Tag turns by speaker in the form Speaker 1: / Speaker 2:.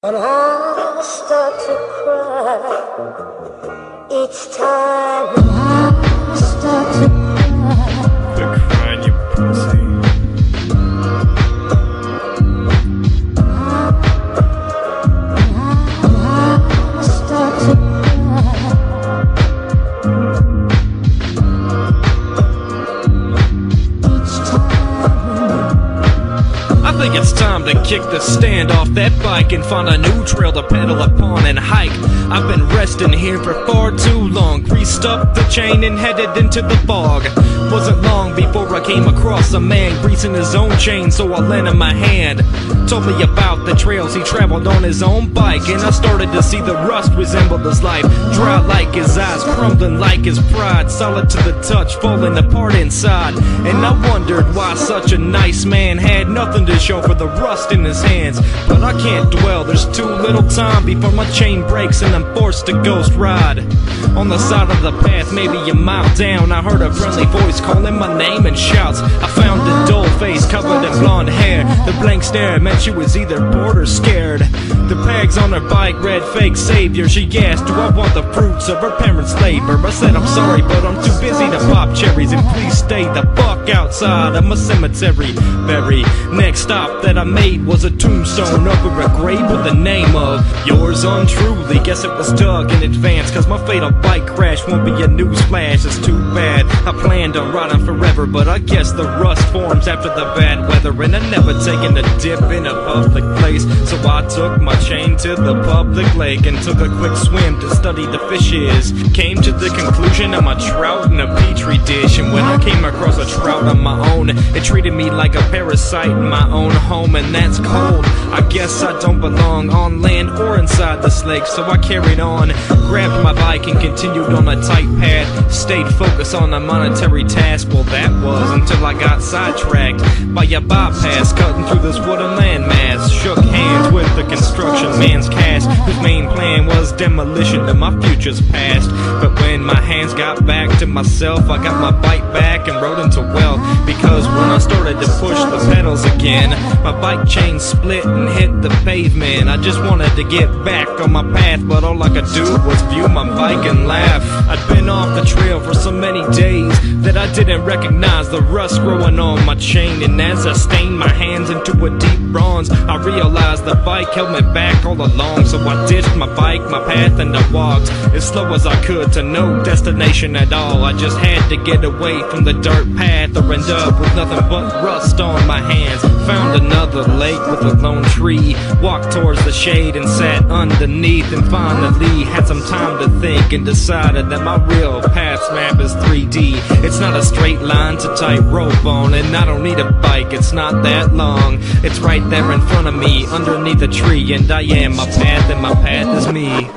Speaker 1: And I start to cry each time I start to cry.
Speaker 2: Quit crying, you pussy.
Speaker 1: I start to cry each time.
Speaker 2: I think it's time to kick the stand off that bike and find a new trail to pedal upon and hike. I've been resting here for far too long. Greased up the chain and headed into the fog. Wasn't long before I came across a man greasing his own chain, so I lent him a hand. Told me about the trails he traveled on his own bike, and I started to see the rust resembled his life. Dry like his eyes, crumbling like his pride, solid to the touch, falling apart inside. And I wondered why such a nice man had nothing to show for the rust in his hands. But I can't dwell, there's too little time before my chain breaks and I'm forced to ghost ride. On the side of the path, maybe a mile down, I heard a friendly voice calling my name and shouts. I found a dull face covered in blonde hair. The blank stare meant she was either bored or scared. The pegs on her bike read fake savior. She asked, do I want the fruits of her parents' labor? I said, I'm sorry, but I'm too busy to pop cherries, and please stay the fuck outside of my cemetery. Very next stop that I made was a tombstone over a grave with the name of yours untruly. Guess it was dug in advance, cause my fatal bike crash won't be a newsflash. It's too bad, I planned on riding forever, but I guess the rust forms after the bad weather, and I never taken a dip in a public place. So I took my chain to the public lake and took a quick swim to study the fishes. Came to the conclusion I'm a trout in a petri dish, and when I came across a trout on my own, it treated me like a parasite in my own home, and that's cold. I guess I don't belong on land or inside this lake, so I carried on, grabbed my bike and continued on a tight path. Stayed focused on a monetary task, well that was until I got sidetracked by a bypass cutting through this wooden landmass. Shook hands with the construction man's cast, whose main plan was demolition of my future's past. But when my hands got back to myself, I got my bike back and rode into wealth, because when I started to push the pedals again, my bike chain split and hit the pavement. I just wanted to get back on my path, but all I could do was view my bike and laugh. I'd been off the trail for so many days that I didn't recognize the rust growing on my chain, and as I stained my hands into a deep bronze, I realized the bike held me back all along. So I ditched my bike, my path, and I walked as slow as I could to no destination at all. I just had to get away from the dirt path or end up with nothing but rust on my hands. Found another lake with a lone tree, walked towards the shade and sat underneath, and finally had some time to think and decided that my real path's map is 3D. It's not a straight line to tightrope on, and I don't need a bike, it's not that long. It's right there in front of me, underneath a tree, and I am my path and my path is me.